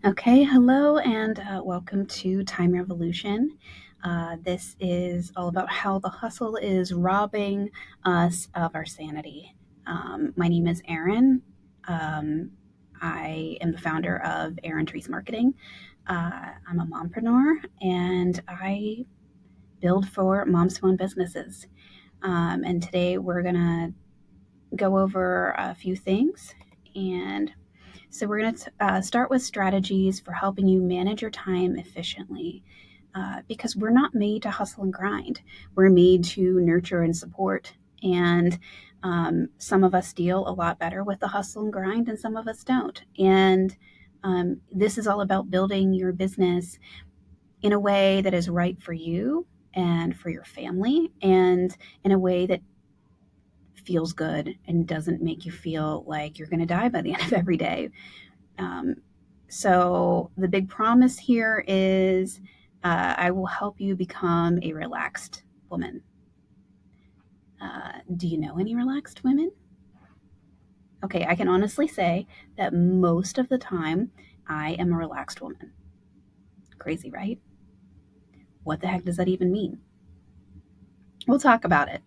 Okay, hello and welcome to Time Revolution. This is all about how the hustle is robbing us of our sanity. My name is Erin. Um, I am the founder of Erin Trees Marketing. I'm a mompreneur and I build for moms who own businesses. And today we're going to go over a few things. And so, we're going to start with strategies for helping you manage your time efficiently because we're not made to hustle and grind. We're made to nurture and support. And some of us deal a lot better with the hustle and grind, and some of us don't. And this is all about building your business in a way that is right for you and for your family, and in a way that feels good and doesn't make you feel like you're going to die by the end of every day. Um, so the big promise here is I will help you become a relaxed woman. Do you know any relaxed women? Okay, I can honestly say that most of the time I am a relaxed woman. Crazy, right? What the heck does that even mean? We'll talk about it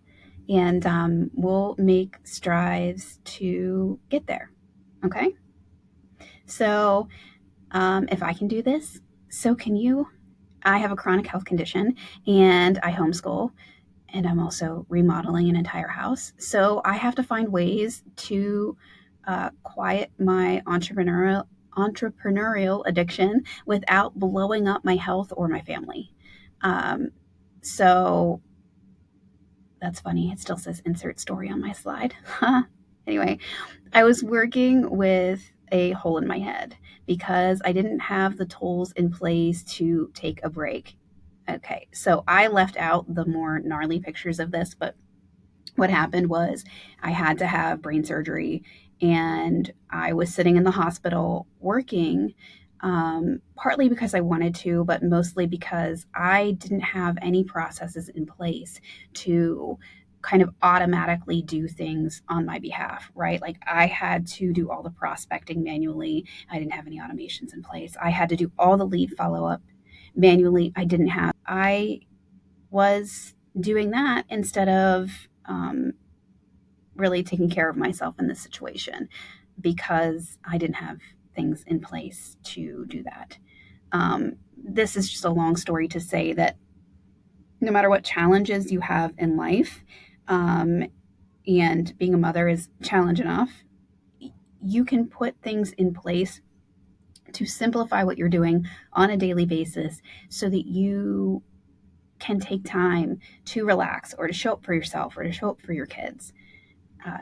and we'll make strides to get there. Okay? So if I can do this, so can you. I have a chronic health condition and I homeschool, and I'm also remodeling an entire house. So I have to find ways to quiet my entrepreneurial addiction without blowing up my health or my family. Um, so that's funny. It still says insert story on my slide. Anyway, I was working with a hole in my head because I didn't have the tools in place to take a break. Okay, so I left out the more gnarly pictures of this, but what happened was I had to have brain surgery and I was sitting in the hospital working, partly because I wanted to, but mostly because I didn't have any processes in place to kind of automatically do things on my behalf, right? Like I had to do all the prospecting manually. I didn't have any automations in place. I had to do all the lead follow up manually. I was doing that instead of really taking care of myself in this situation because I didn't have things in place to do that. This is just a long story to say that no matter what challenges you have in life, um, and being a mother is challenge enough, you can put things in place to simplify what you're doing on a daily basis so that you can take time to relax or to show up for yourself or to show up for your kids.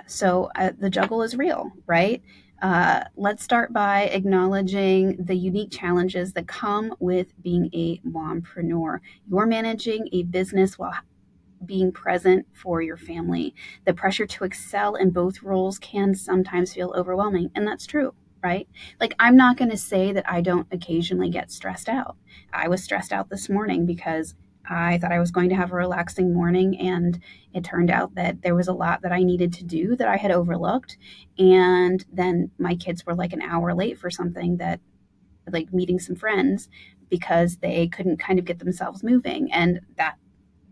So the juggle is real, right? Let's start by acknowledging the unique challenges that come with being a mompreneur. You're managing a business while being present for your family. The pressure to excel in both roles can sometimes feel overwhelming, and that's true, right? Like, I'm not going to say that I don't occasionally get stressed out. I was stressed out this morning because I thought I was going to have a relaxing morning, and it turned out that there was a lot that I needed to do that I had overlooked. And then my kids were like an hour late for something that, like meeting some friends, because they couldn't kind of get themselves moving. And that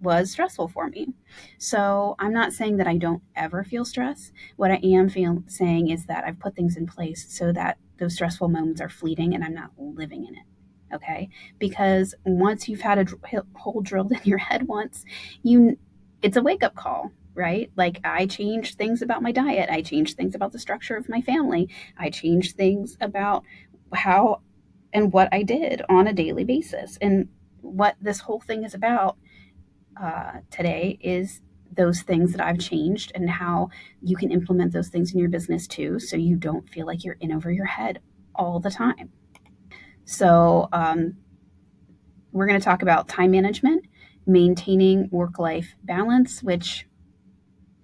was stressful for me. So I'm not saying that I don't ever feel stress. What I am saying is that I've put things in place so that those stressful moments are fleeting and I'm not living in it. Okay? Because once you've had a hole drilled in your head once, you it's a wake up call, right? Like, I changed things about my diet. I changed things about the structure of my family. I changed things about how and what I did on a daily basis. And what this whole thing is about today is those things that I've changed and how you can implement those things in your business too, so you don't feel like you're in over your head all the time. So, we're going to talk about time management, maintaining work life balance, which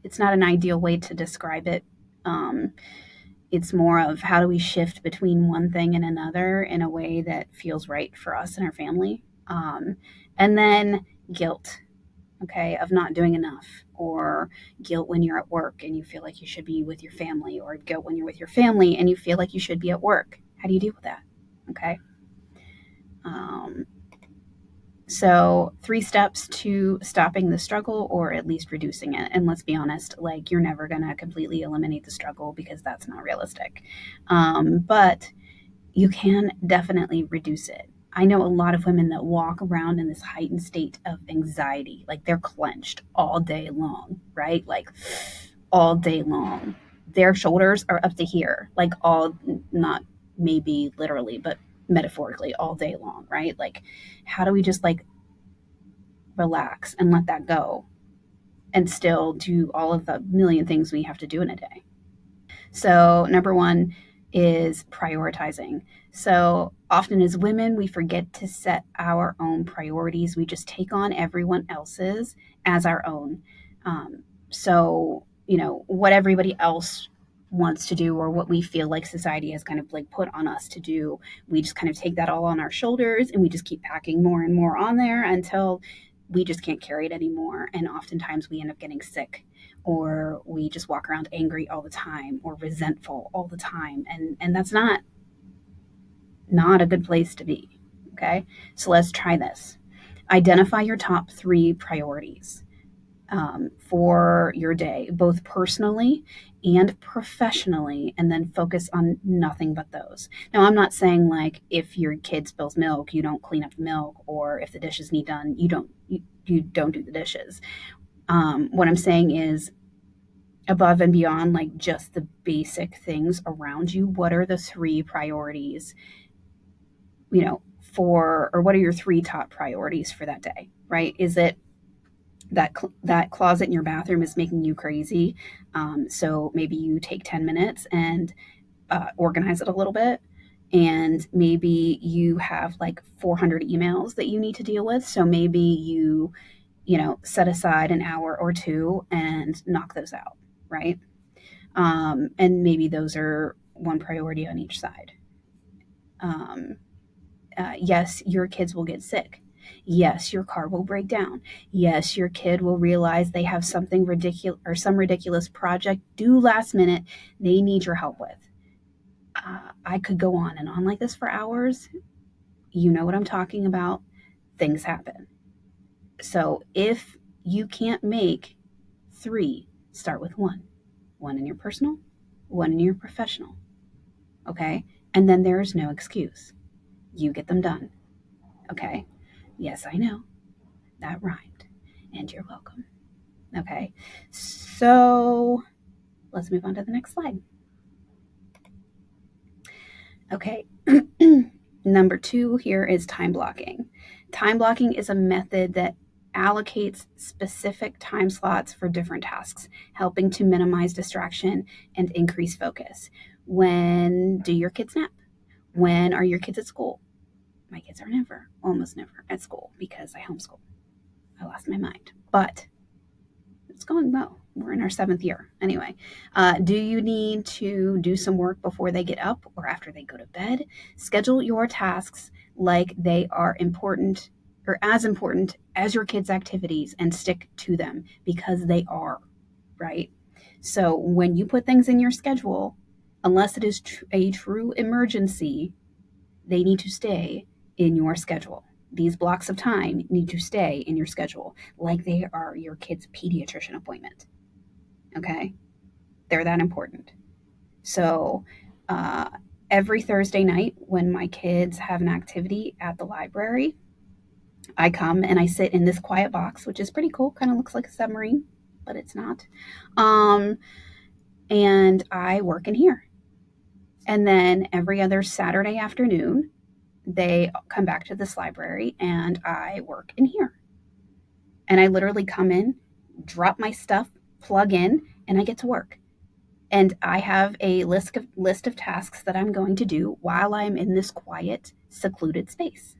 it's not an ideal way to describe it. Um, it's more of how do we shift between one thing and another in a way that feels right for us and our family. And then guilt, okay, of not doing enough, or guilt when you're at work and you feel like you should be with your family, or guilt when you're with your family and you feel like you should be at work. How do you deal with that? Okay. Um, so, 3 steps to stopping the struggle or at least reducing it. And let's be honest, like, you're never going to completely eliminate the struggle because that's not realistic. But you can definitely reduce it. I know a lot of women that walk around in this heightened state of anxiety, like they're clenched all day long, right? Like all day long. Their shoulders are up to here, like all, not maybe literally, but metaphorically all day long, right? Like, how do we just like relax and let that go and still do all of the million things we have to do in a day? So, number one is prioritizing. So, often as women, we forget to set our own priorities. We just take on everyone else's as our own. What everybody else wants to do or what we feel like society has kind of like put on us to do, we just kind of take that all on our shoulders and we just keep packing more and more on there until we just can't carry it anymore. And oftentimes we end up getting sick, or we just walk around angry all the time or resentful all the time, and that's not a good place to be. Okay, so let's try this. Identify your top 3 priorities for your day, both personally and professionally, and then focus on nothing but those. Now, I'm not saying like if your kid spills milk, you don't clean up the milk, or if the dishes need done, you don't do the dishes. What I'm saying is above and beyond like just the basic things around you, what are the 3 priorities, for, or what are your 3 top priorities for that day, right? Is it that closet in your bathroom is making you crazy? So maybe you take 10 minutes and organize it a little bit. And maybe you have like 400 emails that you need to deal with. So maybe set aside an hour or two and knock those out, right? And maybe those are one priority on each side. Um, yes, your kids will get sick. Yes, your car will break down. Yes, your kid will realize they have something ridiculous or some ridiculous project due last minute they need your help with. I could go on and on like this for hours. You know what I'm talking about. Things happen. So if you can't make 3, start with 1. 1 in your personal, 1 in your professional. Okay? And then there is no excuse. You get them done. Okay? Yes, I know. That rhymed. And you're welcome. Okay? So let's move on to the next slide. Okay. Number 2 here is time blocking. Time blocking is a method that allocates specific time slots for different tasks, helping to minimize distraction and increase focus. When do your kids nap? When are your kids at school? My kids are never, almost never at school because I homeschool. I lost my mind. But it's going well. We're in our 7th year. Anyway, do you need to do some work before they get up or after they go to bed? Schedule your tasks like they are important or as important as your kids' activities and stick to them because they are, right? So when you put things in your schedule, unless it is a true emergency, they need to stay in your schedule. These blocks of time need to stay in your schedule like they are your kid's pediatrician appointment. Okay? They're that important. So, uh, every Thursday night when my kids have an activity at the library, I come and I sit in this quiet box, which is pretty cool. Kind of looks like a submarine, but it's not. Um, and I work in here. And then every other Saturday afternoon, they come back to this library and I work in here. And I literally come in, drop my stuff, plug in, and I get to work. And I have a list of tasks that I'm going to do while I'm in this quiet, secluded space.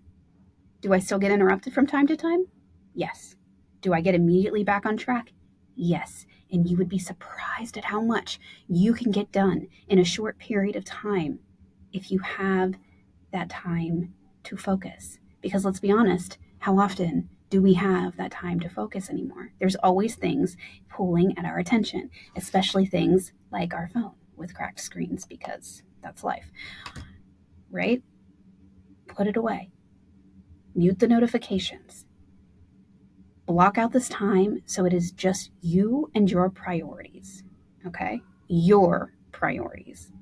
Do I still get interrupted from time to time? Yes. Do I get immediately back on track? Yes. And you would be surprised at how much you can get done in a short period of time if you have that time to focus. Because let's be honest, how often do we have that time to focus anymore? There's always things pulling at our attention, especially things like our phone with cracked screens, because that's life, right? put it away, mute the notifications, block out this time so it is just you and your priorities. Okay? Your priorities,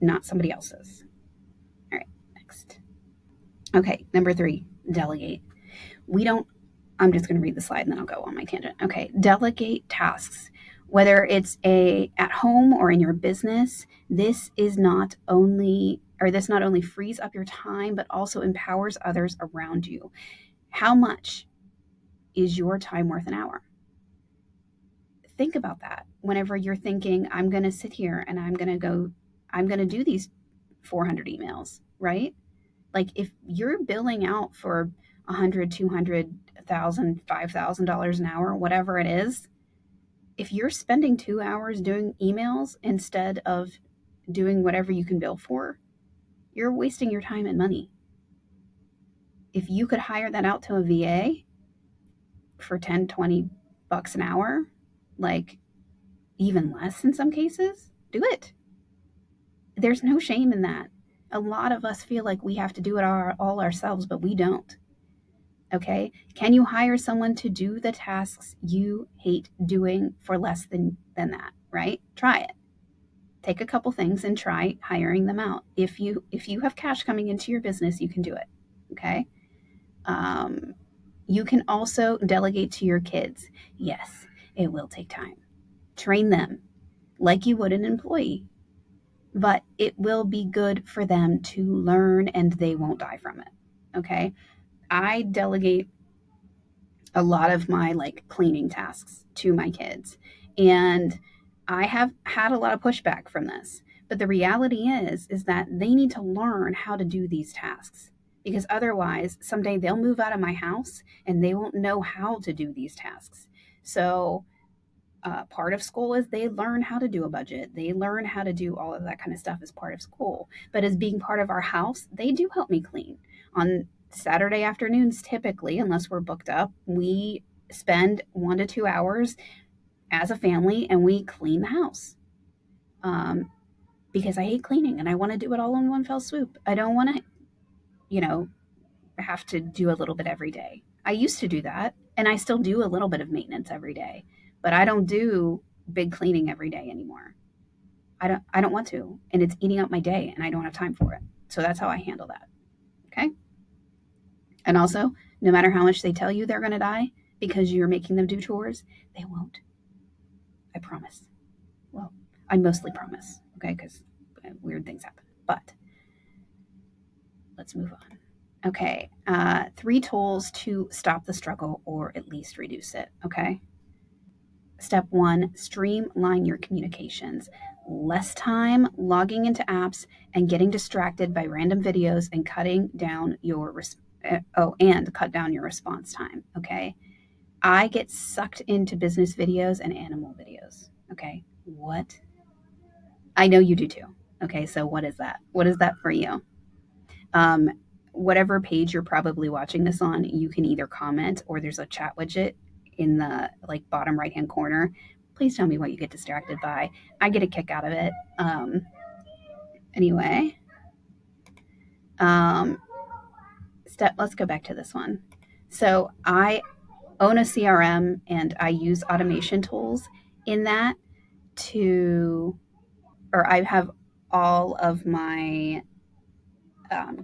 not somebody else's. All right, next. Okay, number 3, delegate. We don't, I'm just going to read the slide and then I'll go on my tangent. Okay, delegate tasks. Whether it's at home or in your business, this not only frees up your time, but also empowers others around you. How much is your time worth an hour? Think about that whenever you're thinking, I'm going to sit here and I'm going to do these 400 emails, right? Like if you're billing out for 100, 200, 1,000, $5,000 an hour, whatever it is, if you're spending 2 hours doing emails instead of doing whatever you can bill for, you're wasting your time and money. If you could hire that out to a VA for 10, 20 bucks an hour, like even less in some cases, do it. There's no shame in that. A lot of us feel like we have to do it all ourselves, but we don't. Okay? Can you hire someone to do the tasks you hate doing for less than that, right? Try it. Take a couple things and try hiring them out. If you have cash coming into your business, you can do it. Okay? You can also delegate to your kids. Yes, it will take time. Train them like you would an employee, but it will be good for them to learn and they won't die from it. Okay? I delegate a lot of my like cleaning tasks to my kids. And I have had a lot of pushback from this. But the reality is that they need to learn how to do these tasks because otherwise someday they'll move out of my house and they won't know how to do these tasks. So part of school is they learn how to do a budget. They learn how to do all of that kind of stuff as part of school. But as being part of our house, they do help me clean. On Saturday afternoons, typically, unless we're booked up, we spend 1 to 2 hours as a family and we clean the house. Because I hate cleaning and I want to do it all in one fell swoop. I don't want to, you know, have to do a little bit every day. I used to do that and I still do a little bit of maintenance every day, but I don't do big cleaning every day anymore. I don't want to, and it's eating up my day and I don't have time for it. So that's how I handle that. Okay? And also, no matter how much they tell you they're going to die because you're making them do chores, they won't. I promise. Well, I mostly promise, okay? Because weird things happen. But let's move on. Okay, 3 tools to stop the struggle or at least reduce it, okay? Step 1, streamline your communications. Less time logging into apps and getting distracted by random videos and cutting down your cut down your response time, okay? I get sucked into business videos and animal videos, okay? What? I know you do too. Okay, so what is that? What is that for you? Um, Whatever page you're probably watching this on, you can either comment or there's a chat widget in the like bottom right hand corner. Please tell me what you get distracted by. I get a kick out of it. Anyway, um, let's go back to this one. So I own a CRM and I use automation tools in that or I have all of my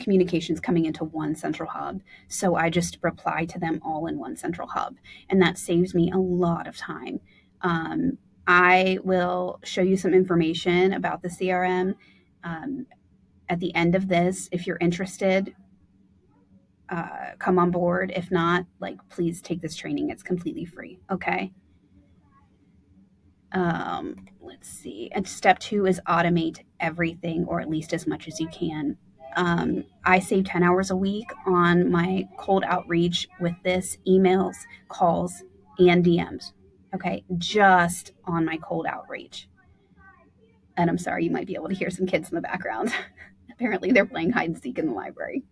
communications coming into one central hub. So I just reply to them all in one central hub. And that saves me a lot of time. I will show you some information about the CRM at the end of this. If you're interested, come on board. If not, like, please take this training. It's completely free. Okay. Let's see. And step 2 is automate everything, or at least as much as you can. I save 10 hours a week on my cold outreach with this emails, calls, and DMs. Okay, just on my cold outreach. And I'm sorry, you might be able to hear some kids in the background. Apparently, they're playing hide and seek in the library.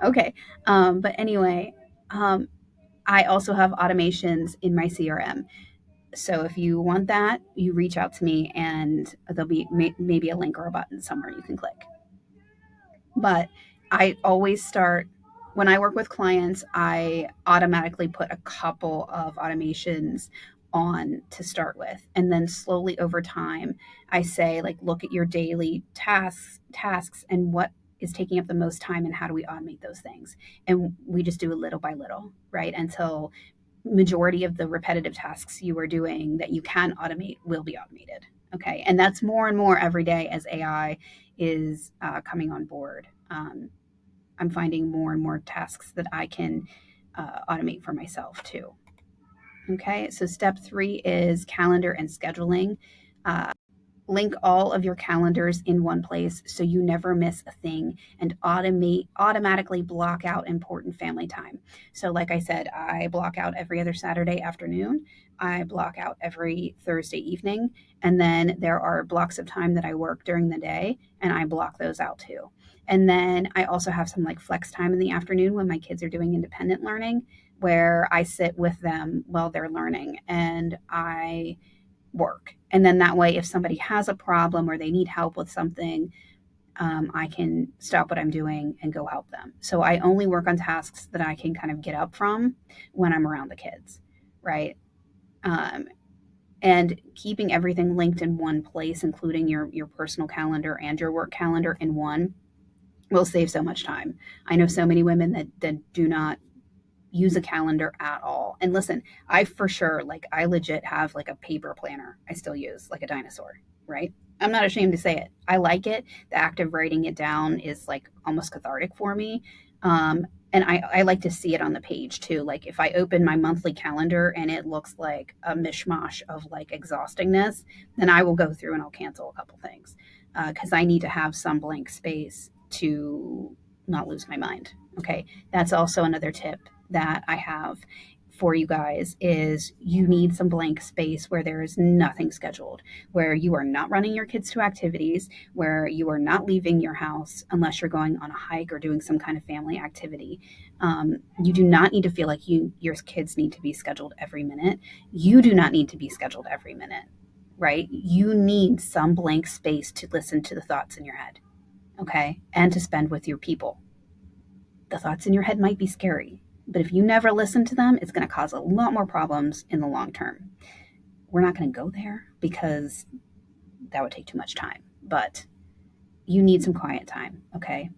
Okay, but anyway, I also have automations in my CRM. So if you want that, you reach out to me and there'll be maybe a link or a button somewhere you can click. But I always start when I work with clients, I automatically put a couple of automations on to start with. And then slowly over time, I say, like, look at your daily tasks and what is taking up the most time and how do we automate those things. And we just do it little by little, right? Until majority of the repetitive tasks you are doing that you can automate will be automated. Okay. And that's more and more every day as AI is coming on board. I'm finding more and more tasks that I can automate for myself too. Okay, so step 3 is calendar and scheduling. Uh, Link all of your calendars in one place so you never miss a thing and automatically block out important family time. So like I said, I block out every other Saturday afternoon, I block out every Thursday evening, and then there are blocks of time that I work during the day and I block those out too. And then I also have some like flex time in the afternoon when my kids are doing independent learning where I sit with them while they're learning and I work. And then that way, if somebody has a problem or they need help with something, I can stop what I'm doing and go help them. So I only work on tasks that I can kind of get up from when I'm around the kids, right? Um, and keeping everything linked in one place, including your personal calendar and your work calendar in one, will save so much time. I know so many women that do not use a calendar at all. And listen, I for sure, like, I legit have like a paper planner I still use, like a dinosaur, right? I'm not ashamed to say it. I like it. The act of writing it down is like almost cathartic for me. And I like to see it on the page too. Like if I open my monthly calendar and it looks like a mishmash of like exhaustingness, then I will go through and I'll cancel a couple things because I need to have some blank space to not lose my mind. Okay, that's also another tip that I have for you guys is you need some blank space where there is nothing scheduled, where you are not running your kids to activities, where you are not leaving your house unless you're going on a hike or doing some kind of family activity. You do not need to feel like your kids need to be scheduled every minute. You do not need to be scheduled every minute, right? You need some blank space to listen to the thoughts in your head, okay, and to spend with your people. The thoughts in your head might be scary, but if you never listen to them, it's going to cause a lot more problems in the long term. We're not going to go there because that would take too much time, but you need some quiet time, okay?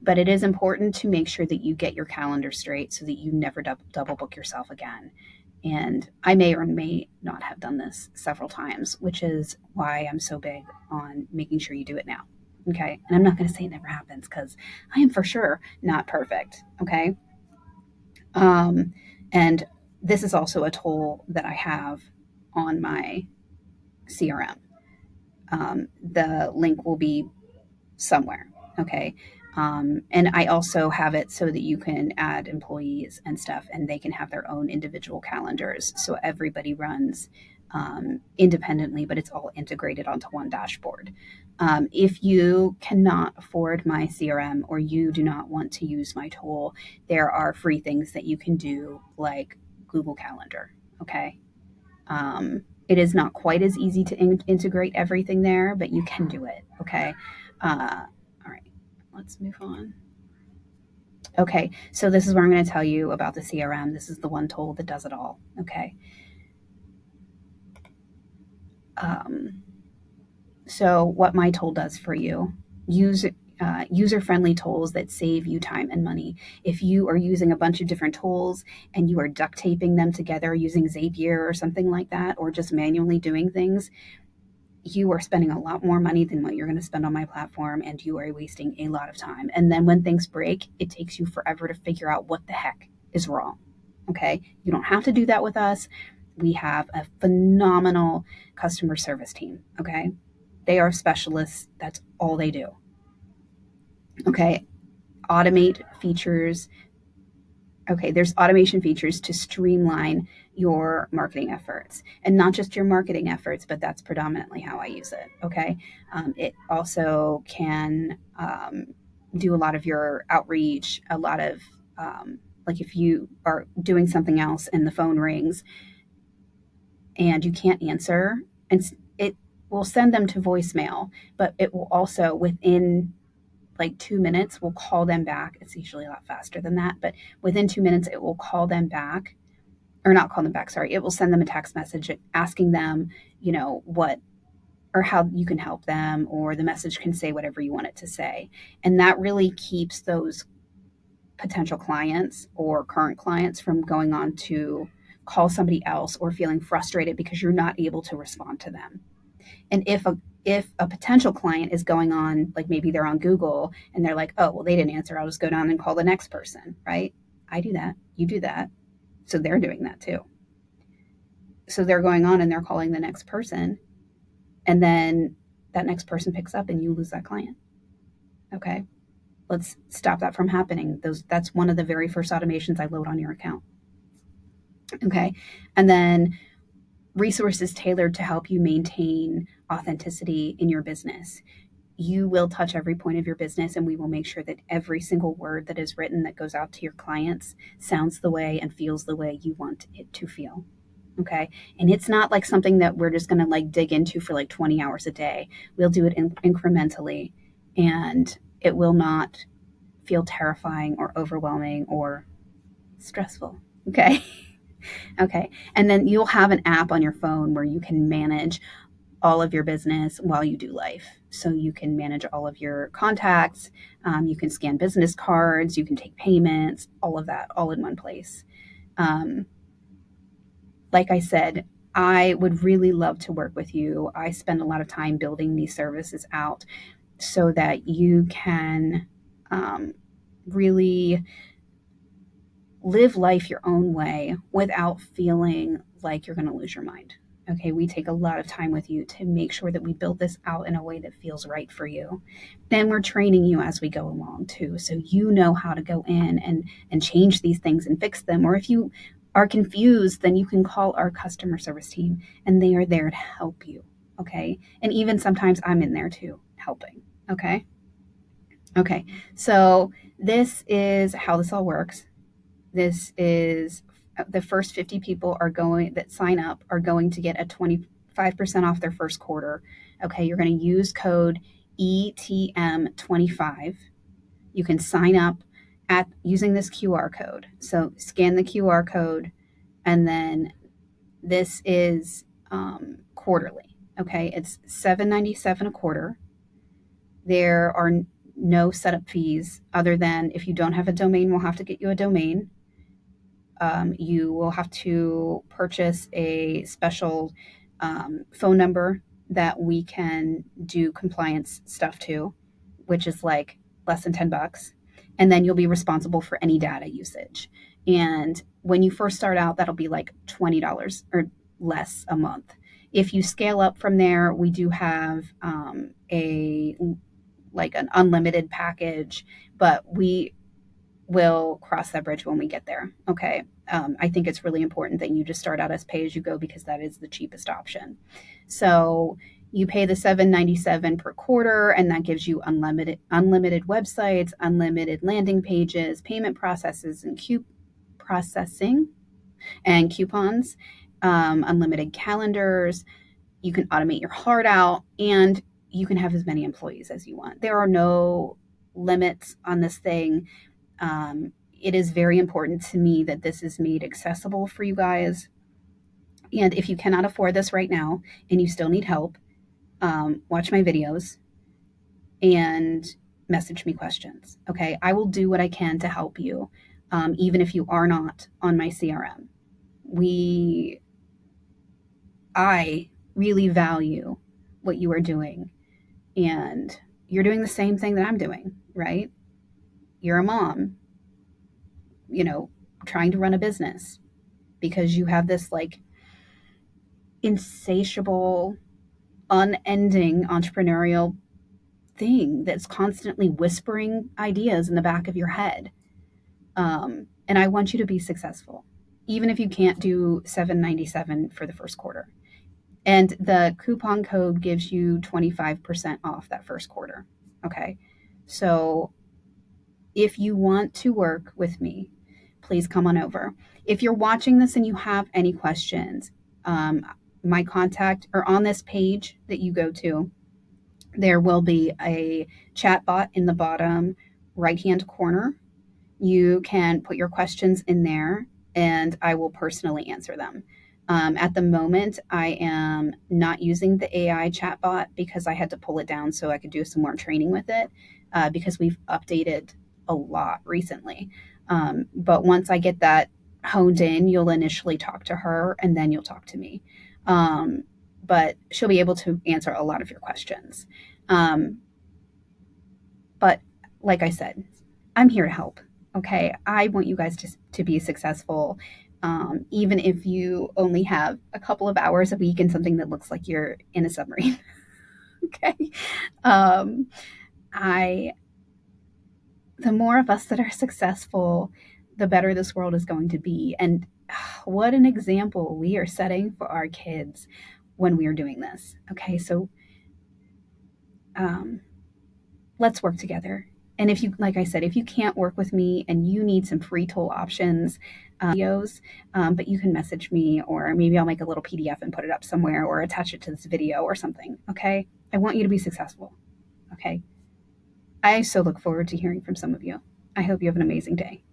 But it is important to make sure that you get your calendar straight so that you never double book yourself again. And I may or may not have done this several times, which is why I'm so big on making sure you do it now. Okay. And I'm not going to say it never happens because I am for sure not perfect. Okay. Um, and this is also a tool that I have on my CRM. The link will be somewhere. Okay. And I also have it so that you can add employees and stuff and they can have their own individual calendars. So everybody runs independently, but it's all integrated onto one dashboard. If you cannot afford my CRM or you do not want to use my tool, there are free things that you can do like Google Calendar. Okay. It is not quite as easy to integrate everything there, but you can do it. Okay. All right, let's move on. Okay, so this is where I'm going to tell you about the CRM. This is the one tool that does it all. Okay. Um, so what my tool does for you, use user-friendly tools that save you time and money. If you are using a bunch of different tools and you are duct taping them together using Zapier or something like that, or just manually doing things, you are spending a lot more money than what you're going to spend on my platform and you are wasting a lot of time. And then when things break, it takes you forever to figure out what the heck is wrong. Okay. You don't have to do that with us. We have a phenomenal customer service team. Okay. They are specialists. That's all they do. Okay. Automate features. Okay, there's automation features to streamline your marketing efforts and not just your marketing efforts, but that's predominantly how I use it. Okay. It also can do a lot of your outreach, a lot of like if you are doing something else and the phone rings and you can't answer, and it will send them to voicemail, but it will also within like 2 minutes, will call them back. It's usually a lot faster than that, but within 2 minutes, it will call them back, or not call them back, sorry. It will send them a text message asking them, what or how you can help them, or the message can say whatever you want it to say. And that really keeps those potential clients or current clients from going on to call somebody else or feeling frustrated because you're not able to respond to them. And if a potential client is going on, like maybe they're on Google and they're like, oh, well, they didn't answer, I'll just go down and call the next person, right? I do that. You do that. So they're doing that too. So they're going on and they're calling the next person. And then that next person picks up and you lose that client. Okay. Let's stop that from happening. That's one of the very first automations I load on your account. Okay. And then resources tailored to help you maintain authenticity in your business. You will touch every point of your business, and we will make sure that every single word that is written that goes out to your clients sounds the way and feels the way you want it to feel. Okay. And it's not like something that we're just going to like dig into for like 20 hours a day. We'll do it incrementally, and it will not feel terrifying or overwhelming or stressful. Okay. Okay. And then you'll have an app on your phone where you can manage all of your business while you do life. So you can manage all of your contacts. You can scan business cards. You can take payments, all of that, all in one place. Um, like I said, I would really love to work with you. I spend a lot of time building these services out so that you can really live life your own way without feeling like you're going to lose your mind. Okay, we take a lot of time with you to make sure that we build this out in a way that feels right for you. Then we're training you as we go along too, so you know how to go in and change these things and fix them. Or if you are confused, then you can call our customer service team and they are there to help you. Okay, and even sometimes I'm in there too, helping. Okay. Okay, so this is how this all works. This is the first 50 people that sign up are going to get a 25% off their first quarter. Okay, you're going to use code ETM25. You can sign up at using this QR code. So scan the QR code, and then this is quarterly. Okay, it's $7.97 a quarter. There are no setup fees other than if you don't have a domain, we'll have to get you a domain. You will have to purchase a special phone number that we can do compliance stuff to, which is like less than $10. And then you'll be responsible for any data usage. And when you first start out, that'll be like $20 or less a month. If you scale up from there, we do have a like an unlimited package, but we will cross that bridge when we get there. Okay. I think it's really important that you just start out as pay as you go because that is the cheapest option. So you pay the $7.97 per quarter, and that gives you unlimited websites, unlimited landing pages, payment processes and processing and coupons, unlimited calendars. You can automate your heart out, and you can have as many employees as you want. There are no limits on this thing. It is very important to me that this is made accessible for you guys. And if you cannot afford this right now and you still need help, watch my videos and message me questions. Okay. I will do what I can to help you, even if you are not on my CRM. I really value what you are doing, and you're doing the same thing that I'm doing, right? You're a mom, trying to run a business because you have this like insatiable, unending entrepreneurial thing that's constantly whispering ideas in the back of your head. And I want you to be successful, even if you can't do $7.97 for the first quarter. And the coupon code gives you 25% off that first quarter. Okay. So if you want to work with me, please come on over. If you're watching this and you have any questions, my contact or on this page that you go to, There will be a chat bot in the bottom right hand corner. You can put your questions in there and I will personally answer them. At the moment, I am not using the AI chatbot because I had to pull it down so I could do some more training with it because we've updated a lot recently. But once I get that honed in, you'll initially talk to her and then you'll talk to me. Um, but she'll be able to answer a lot of your questions. Um, but like I said, I'm here to help. Okay. I want you guys to be successful. Even if you only have a couple of hours a week in something that looks like you're in a submarine. Okay. Um, I, the more of us that are successful, the better this world is going to be. And what an example we are setting for our kids when we are doing this. Okay. So, um, let's work together. And if you, like I said, if you can't work with me and you need some free tool options, videos, but you can message me or maybe I'll make a little PDF and put it up somewhere or attach it to this video or something. Okay. I want you to be successful. Okay. I so look forward to hearing from some of you. I hope you have an amazing day.